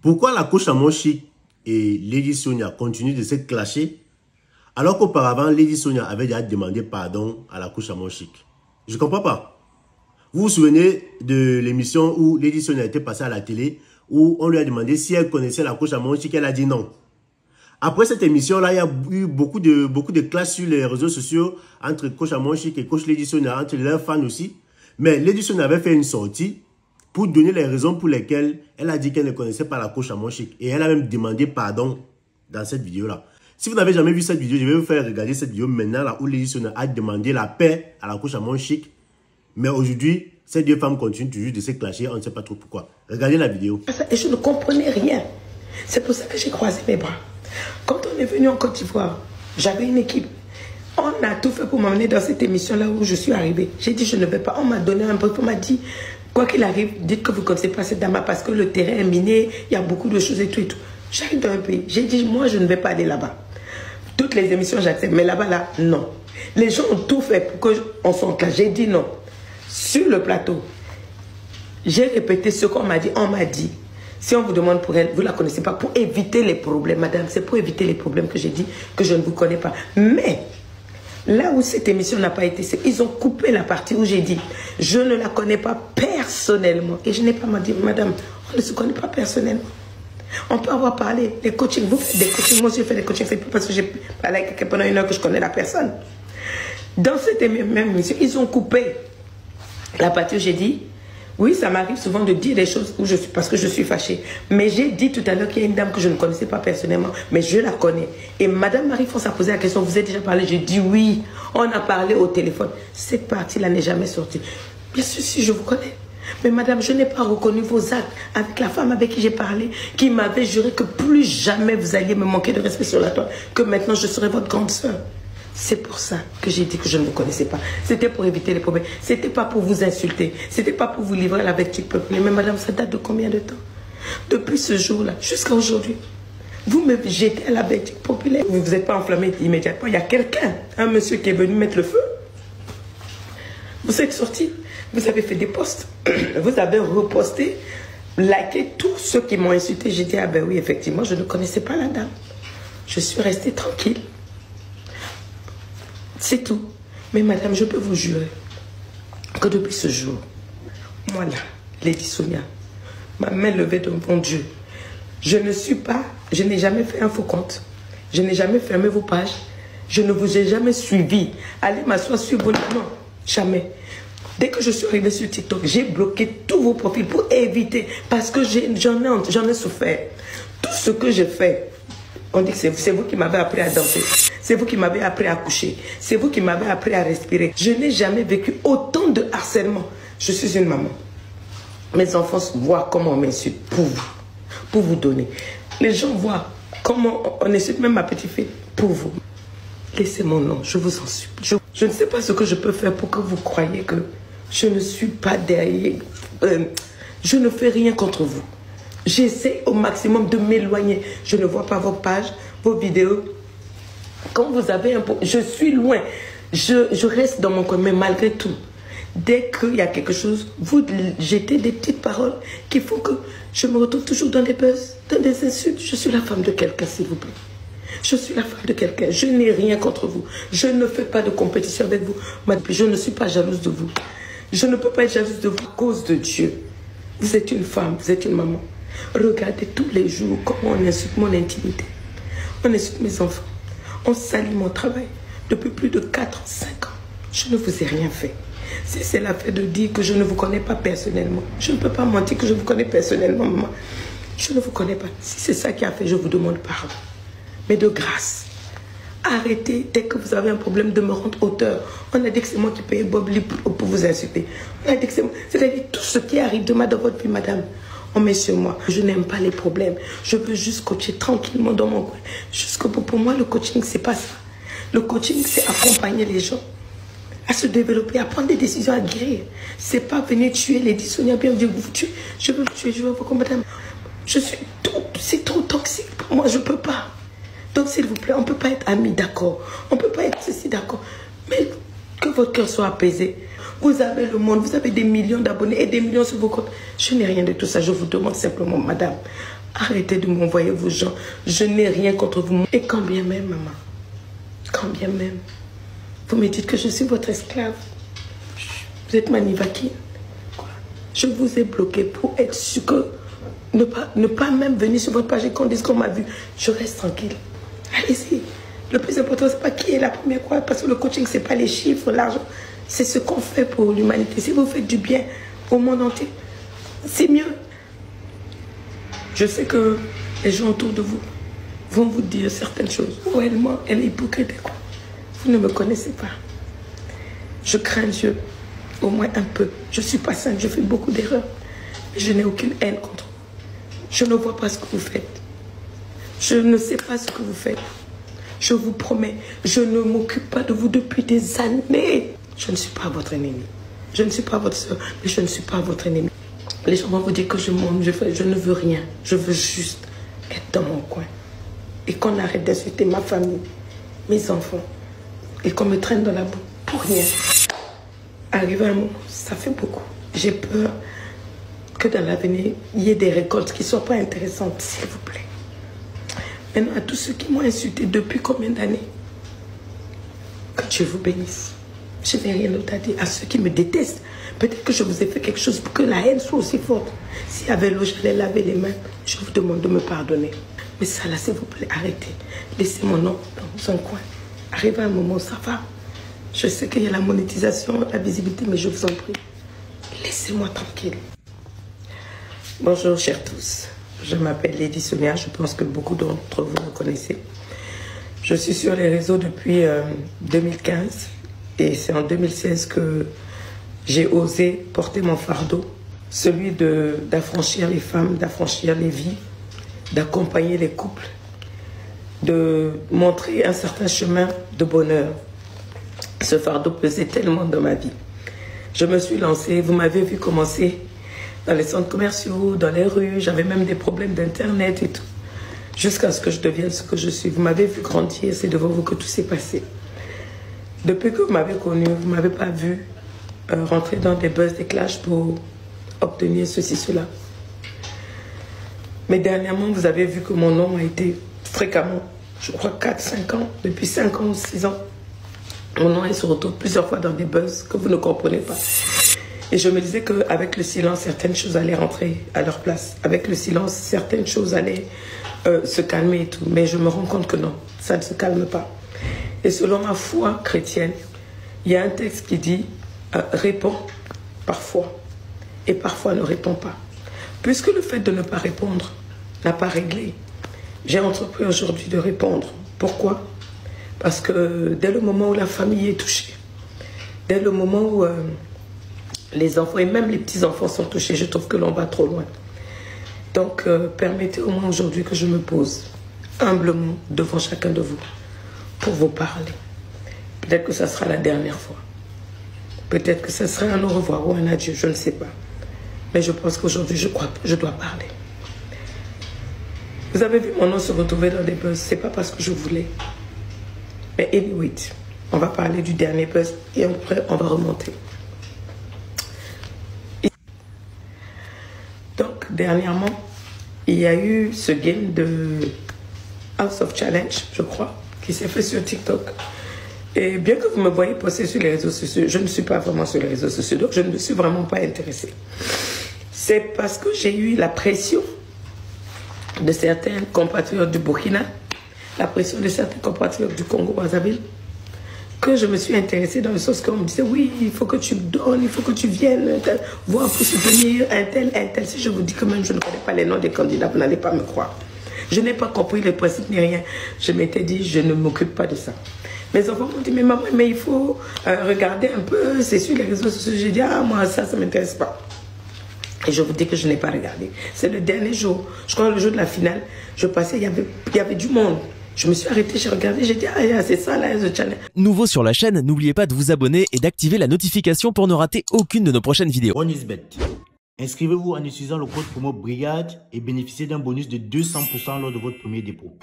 Pourquoi la coach Amon Chic et Lady Sonia continuent de se clasher alors qu'auparavant, Lady Sonia avait déjà demandé pardon à la coach Amon Chic? Je ne comprends pas. Vous vous souvenez de l'émission où Lady Sonia était passée à la télé, où on lui a demandé si elle connaissait la coach Amon Chic, elle a dit non. Après cette émission-là, il y a eu beaucoup de clashs sur les réseaux sociaux entre coach Amon Chic et coach Lady Sonia, entre leurs fans aussi. Mais Lady Sonia avait fait une sortie pour donner les raisons pour lesquelles elle a dit qu'elle ne connaissait pas la coach Amon Chic. Et elle a même demandé pardon dans cette vidéo-là. Si vous n'avez jamais vu cette vidéo, je vais vous faire regarder cette vidéo maintenant là où Lady Sonia a demandé la paix à la coach Amon Chic. Mais aujourd'hui, ces deux femmes continuent toujours de se clasher, on ne sait pas trop pourquoi. Regardez la vidéo. Et je ne comprenais rien. C'est pour ça que j'ai croisé mes bras. Quand on est venu en Côte d'Ivoire, j'avais une équipe. On a tout fait pour m'emmener dans cette émission-là où je suis arrivée. J'ai dit, je ne vais pas. On m'a donné un peu, on m'a dit, quoi qu'il arrive, dites que vous ne connaissez pas cette dame parce que le terrain est miné, il y a beaucoup de choses et tout et tout. J'arrive dans un pays. J'ai dit, moi, je ne vais pas aller là-bas. Toutes les émissions, j'accepte. Mais là-bas, là, non. Les gens ont tout fait pour qu'on s'en classe. J'ai dit non. Sur le plateau, j'ai répété ce qu'on m'a dit. On m'a dit, si on vous demande pour elle, vous ne la connaissez pas. Pour éviter les problèmes, madame, c'est pour éviter les problèmes que j'ai dit que je ne vous connais pas. Mais, là où cette émission n'a pas été, ils ont coupé la partie où j'ai dit, je ne la connais pas personnellement. Et je n'ai pas dit, madame, on ne se connaît pas personnellement. On peut avoir parlé des coachings. Vous faites des coachings. Moi aussi, je fais des coachings. C'est plus parce que j'ai parlé avec quelqu'un pendant une heure que je connais la personne. Dans cette même émission, ils ont coupé la partie où j'ai dit, oui, ça m'arrive souvent de dire des choses où je suis, parce que je suis fâchée. Mais j'ai dit tout à l'heure qu'il y a une dame que je ne connaissais pas personnellement, mais je la connais. Et madame Marie-France a posé la question, vous avez déjà parlé? J'ai dit oui, on a parlé au téléphone. Cette partie-là n'est jamais sortie. Bien sûr, si je vous connais. Mais madame, je n'ai pas reconnu vos actes avec la femme avec qui j'ai parlé, qui m'avait juré que plus jamais vous alliez me manquer de respect sur la toile, que maintenant je serai votre grande sœur. C'est pour ça que j'ai dit que je ne vous connaissais pas. C'était pour éviter les problèmes. C'était pas pour vous insulter. C'était pas pour vous livrer à la vertu populaire. Mais madame, ça date de combien de temps? Depuis ce jour-là, jusqu'à aujourd'hui. Vous me jetez à la vertu populaire. Vous ne vous êtes pas enflammé immédiatement. Il y a quelqu'un, un monsieur qui est venu mettre le feu. Vous êtes sorti. Vous avez fait des posts. Vous avez reposté, liké tous ceux qui m'ont insulté. J'ai dit, ah ben oui, effectivement, je ne connaissais pas la dame. Je suis restée tranquille. C'est tout. Mais madame, je peux vous jurer que depuis ce jour, moi là, Lady Sonia, ma main levée devant Dieu, je n'ai jamais fait un faux compte. Je n'ai jamais fermé vos pages. Je ne vous ai jamais suivi. Allez m'asseoir sur vos noms. Jamais. Dès que je suis arrivée sur TikTok, j'ai bloqué tous vos profils pour éviter, parce que j'en ai souffert. Tout ce que j'ai fait, on dit que c'est vous qui m'avez appris à danser. C'est vous qui m'avez appris à coucher. C'est vous qui m'avez appris à respirer. Je n'ai jamais vécu autant de harcèlement. Je suis une maman. Mes enfants voient comment on m'insulte pour vous donner. Les gens voient comment on insulte même ma petite fille pour vous. Laissez mon nom, je vous en supplie. Je ne sais pas ce que je peux faire pour que vous croyiez que je ne suis pas derrière. Je ne fais rien contre vous. J'essaie au maximum de m'éloigner. Je ne vois pas vos pages, vos vidéos. Quand vous avez un peu... Je suis loin. Je reste dans mon coin. Mais malgré tout, dès qu'il y a quelque chose, vous jetez des petites paroles qui font que je me retrouve toujours dans des buzz, dans des insultes. Je suis la femme de quelqu'un, s'il vous plaît. Je suis la femme de quelqu'un. Je n'ai rien contre vous. Je ne fais pas de compétition avec vous. Je ne suis pas jalouse de vous. Je ne peux pas être jalouse de vous à cause de Dieu. Vous êtes une femme, vous êtes une maman. Regardez tous les jours comment on insulte mon intimité. On insulte mes enfants. On salit mon travail. Depuis plus de 4 ans, 5 ans, je ne vous ai rien fait. Si c'est la fait de dire que je ne vous connais pas personnellement, je ne peux pas mentir que je vous connais personnellement, maman. Je ne vous connais pas. Si c'est ça qui a fait, je vous demande pardon. Mais de grâce, arrêtez dès que vous avez un problème de me rendre auteur. On a dit que c'est moi qui paye Bob Lee pour vous insulter. On a dit que c'est moi. C'est-à-dire tout ce qui arrive demain dans votre vie, madame, on met sur moi. Je n'aime pas les problèmes. Je veux juste coacher tranquillement dans mon coin. Jusqu'au bout. Pour moi, le coaching, c'est pas ça. Le coaching, c'est accompagner les gens à se développer, à prendre des décisions, à guérir. C'est pas venir tuer les Sonia, bien dire vous tuez. Je veux vous tuer, je veux vous combattre. Je suis tout, c'est trop toxique pour moi, je peux pas. Donc, s'il vous plaît, on ne peut pas être amis, d'accord. On ne peut pas être ceci, d'accord. Mais que votre cœur soit apaisé. Vous avez le monde, vous avez des millions d'abonnés et des millions sur vos comptes. Je n'ai rien de tout ça. Je vous demande simplement, madame, Arrêtez de m'envoyer vos gens. Je n'ai rien contre vous. Et quand bien même, maman, quand bien même, vous me dites que je suis votre esclave. Vous êtes ma Nivaki. Je vous ai bloqué pour être sûr que ne pas même venir sur votre page et qu'on dise qu'on m'a vu. Je reste tranquille. Allez-y. Le plus important, c'est pas qui est la première quoi. Parce que le coaching, c'est pas les chiffres, l'argent. C'est ce qu'on fait pour l'humanité. Si vous faites du bien au monde entier, c'est mieux. Je sais que les gens autour de vous vont vous dire certaines choses. Oh, elle est hypocrite, quoi. Vous ne me connaissez pas. Je crains Dieu, au moins un peu. Je ne suis pas sainte, je fais beaucoup d'erreurs. Mais je n'ai aucune haine contre vous. Je ne vois pas ce que vous faites. Je ne sais pas ce que vous faites. Je vous promets, je ne m'occupe pas de vous depuis des années. Je ne suis pas votre ennemi. Je ne suis pas votre soeur, mais je ne suis pas votre ennemi. Les gens vont vous dire que je monte, je ne veux rien. Je veux juste être dans mon coin. Et qu'on arrête d'insulter ma famille, mes enfants. Et qu'on me traîne dans la boue pour rien. Arrivé à un moment, ça fait beaucoup. J'ai peur que dans l'avenir, il y ait des récoltes qui ne soient pas intéressantes, s'il vous plaît. Maintenant, à tous ceux qui m'ont insulté depuis combien d'années, que Dieu vous bénisse. Je n'ai rien d'autre à dire. À ceux qui me détestent, peut-être que je vous ai fait quelque chose pour que la haine soit aussi forte. S'il y avait l'eau, j'allais laver les mains. Je vous demande de me pardonner. Mais ça là, s'il vous plaît, arrêtez. Laissez mon nom dans un coin. Arrive à un moment où ça va. Je sais qu'il y a la monétisation, la visibilité, mais je vous en prie. Laissez-moi tranquille. Bonjour, chers tous. Je m'appelle Lady Sonia. Je pense que beaucoup d'entre vous me connaissez. Je suis sur les réseaux depuis 2015. Et c'est en 2016 que j'ai osé porter mon fardeau. Celui d'affranchir les femmes, d'affranchir les vies, d'accompagner les couples, de montrer un certain chemin de bonheur. Ce fardeau pesait tellement dans ma vie. Je me suis lancée, vous m'avez vu commencer dans les centres commerciaux, dans les rues, j'avais même des problèmes d'internet et tout. Jusqu'à ce que je devienne ce que je suis. Vous m'avez vu grandir, c'est devant vous que tout s'est passé. Depuis que vous m'avez connu, vous ne m'avez pas vu rentrer dans des buzz, des clashs pour obtenir ceci, cela. Mais dernièrement, vous avez vu que mon nom a été fréquemment, je crois 4-5 ans, depuis 5 ans ou 6 ans. Mon nom est se retrouve plusieurs fois dans des buzz que vous ne comprenez pas. Et je me disais qu'avec le silence, certaines choses allaient rentrer à leur place. Avec le silence, certaines choses allaient se calmer et tout. Mais je me rends compte que non, ça ne se calme pas. Et selon ma foi chrétienne, il y a un texte qui dit « réponds parfois et parfois ne réponds pas ». Puisque le fait de ne pas répondre n'a pas réglé, j'ai entrepris aujourd'hui de répondre. Pourquoi? Parce que dès le moment où la famille est touchée, dès le moment où les enfants et même les petits-enfants sont touchés, je trouve que l'on va trop loin. Donc permettez au moins aujourd'hui que je me pose humblement devant chacun de vous pour vous parler. Peut-être que ça sera la dernière fois. Peut-être que ça sera un au revoir ou un adieu, je ne sais pas. Mais je pense qu'aujourd'hui, je crois que je dois parler. Vous avez vu mon nom se retrouver dans des buzz, c'est pas parce que je voulais. Mais anyway, on va parler du dernier buzz et après on va remonter. Donc, dernièrement, il y a eu ce game de House of Challenge, je crois, qui s'est fait sur TikTok. Et bien que vous me voyez poster sur les réseaux sociaux, je ne suis pas vraiment sur les réseaux sociaux, donc je ne me suis vraiment pas intéressée. C'est parce que j'ai eu la pression de certains compatriotes du Burkina, la pression de certains compatriotes du Congo-Brazzaville, que je me suis intéressée dans le sens qu'on me disait oui, il faut que tu donnes, il faut que tu viennes voir pour soutenir un tel. Si je vous dis que même je ne connais pas les noms des candidats, vous n'allez pas me croire. Je n'ai pas compris les principes ni rien. Je m'étais dit, je ne m'occupe pas de ça. Mes enfants m'ont dit, mais maman, mais il faut regarder un peu, c'est sur les réseaux sociaux. J'ai dit, ah, moi, ça ne m'intéresse pas. Et je vous dis que je n'ai pas regardé. C'est le dernier jour, je crois le jour de la finale, je passais, il y avait du monde. Je me suis arrêtée, j'ai regardé, j'ai dit, ah, c'est ça là, The Channel. Nouveau sur la chaîne, n'oubliez pas de vous abonner et d'activer la notification pour ne rater aucune de nos prochaines vidéos. OneIsBet. Inscrivez-vous en utilisant le code promo BRIGADE et bénéficiez d'un bonus de 200% lors de votre premier dépôt.